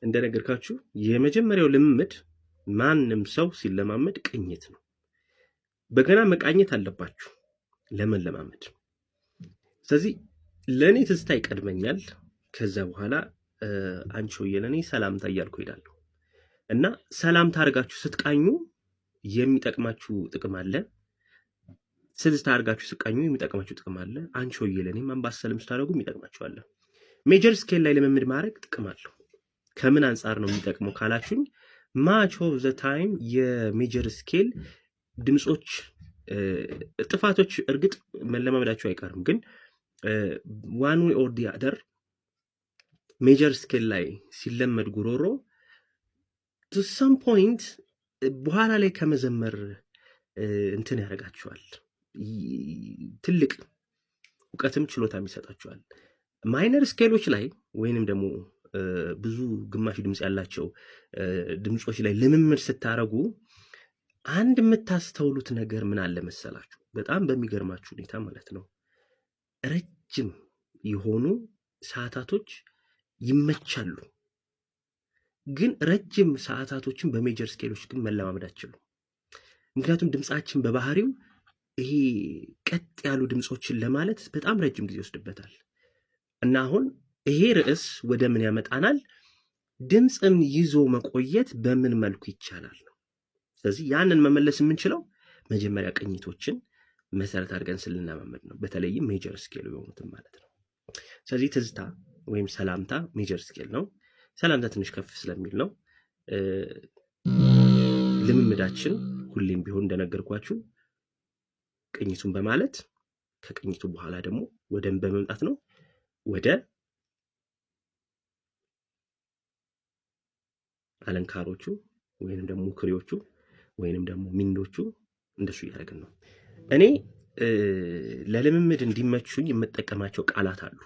እንደነገርካችሁ የመጀመሪያው ልምምድ ማንም ሰው ሲለማመድ ቅኝት ነው። በገና መቃኘት አለባችሁ ለመለማመድ። ስለዚህ ለኔ ትዝታ ይቀድመኛል። ከዛ በኋላ አንቺሆዬ ለኔ ሰላምታ እያልኩ ሄዳለሁ እና ሰላምታ አድርጋችሁ ስትቃኙ የሚጠቅማችሁ ጥቅም አለ። ትዝታ አድርጋችሁ ስትቃኙ የሚጠቅማችሁ ጥቅም አለ። አንቺሆዬ ለኔ አምባሰልም ስታደርጉ የሚጠቅማችሁ አለ። ሜጀር ስኬል ላይ ልምምድ ማድረግ ጥቅም አለው። ከምን አንጻር ነው የሚጠቅመው ካላችሁኝ ማች ኦፍ ዘ ታይም የሜጀር ስኬል ድምጾች ጥፋቶች እርግጥ መለማመዳቸው አይቀርም፣ ግን ዋን ዌይ ኦር ዲ አደር ሜጀር ስኬል ላይ ሲለመድ ጉሮሮ ቱ ሰም ፖይንት በኋላ ላይ ከመዘመር እንትን ያደርጋቸዋል። ትልቅ እውቀትም ችሎታም ይሰጣቸዋል። ማይነር ስኬሎች ላይ ወይንም ደግሞ ብዙ ግማሽ ድምጽ ያላቸው ድምጾች ላይ ልምምድ ስታረጉ አንድ የምታስተውሉት ነገር ምን አለ መሰላችሁ? በጣም በሚገርማችሁ ሁኔታ ማለት ነው ረጅም የሆኑ ሰዓታቶች ይመቻሉ። ግን ረጅም ሰዓታቶችን በሜጀር ስኬሎች ግን መለማመድ አትችሉም። ምክንያቱም ድምጻችን በባህሪው ይሄ ቀጥ ያሉ ድምጾችን ለማለት በጣም ረጅም ጊዜ ይወስድበታል። እና አሁን ይሄ ርዕስ ወደ ምን ያመጣናል? ድምጽን ይዞ መቆየት በምን መልኩ ይቻላል ነው። ስለዚህ ያንን መመለስ የምንችለው መጀመሪያ ቅኝቶችን መሰረት አድርገን ስልናመመድ ነው። በተለይም ሜጀር ስኬል የሆኑትን ማለት ነው። ስለዚህ ትዝታ ወይም ሰላምታ ሜጀር ስኬል ነው። ሰላምታ ትንሽ ከፍ ስለሚል ነው። ልምምዳችን ሁሌም ቢሆን እንደነገርኳችሁ ቅኝቱን በማለት ከቅኝቱ በኋላ ደግሞ ወደም በመምጣት ነው ወደ አለንካሮቹ ወይንም ደግሞ ሙክሪዎቹ ወይንም ደግሞ ሚንዶቹ እንደሱ እያደረግን ነው። እኔ ለልምምድ እንዲመቹኝ የምጠቀማቸው ቃላት አሉ።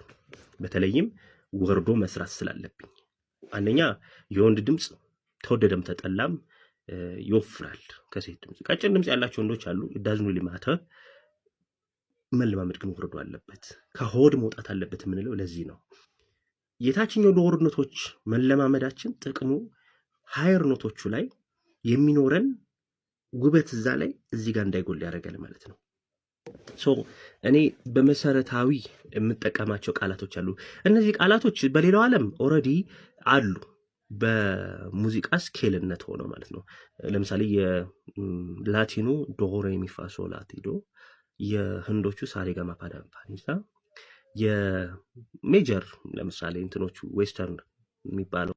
በተለይም ወርዶ መስራት ስላለብኝ አንደኛ የወንድ ድምጽ ተወደደም ተጠላም ይወፍራል ከሴት ድምጽ። ቀጭን ድምጽ ያላቸው ወንዶች አሉ። ዳዝኑ ሊማተ መለማመድ ግን ወርዶ አለበት፣ ከሆድ መውጣት አለበት የምንለው ለዚህ ነው። የታችኛው ሎወር ኖቶች መለማመዳችን ጥቅሙ ሃየር ኖቶቹ ላይ የሚኖረን ውበት እዛ ላይ እዚህ ጋር እንዳይጎል ያደርጋል ማለት ነው። እኔ በመሰረታዊ የምጠቀማቸው ቃላቶች አሉ። እነዚህ ቃላቶች በሌላው ዓለም ኦልሬዲ አሉ በሙዚቃ ስኬልነት ሆነው ማለት ነው። ለምሳሌ የላቲኑ ዶ ሬ ሚ ፋ ሶ ላ ቲ ዶ፣ የህንዶቹ ሳሬጋማ ፓ ዳ ፓ ኒ ሳ፣ የሜጀር ለምሳሌ እንትኖቹ ዌስተርን የሚባለው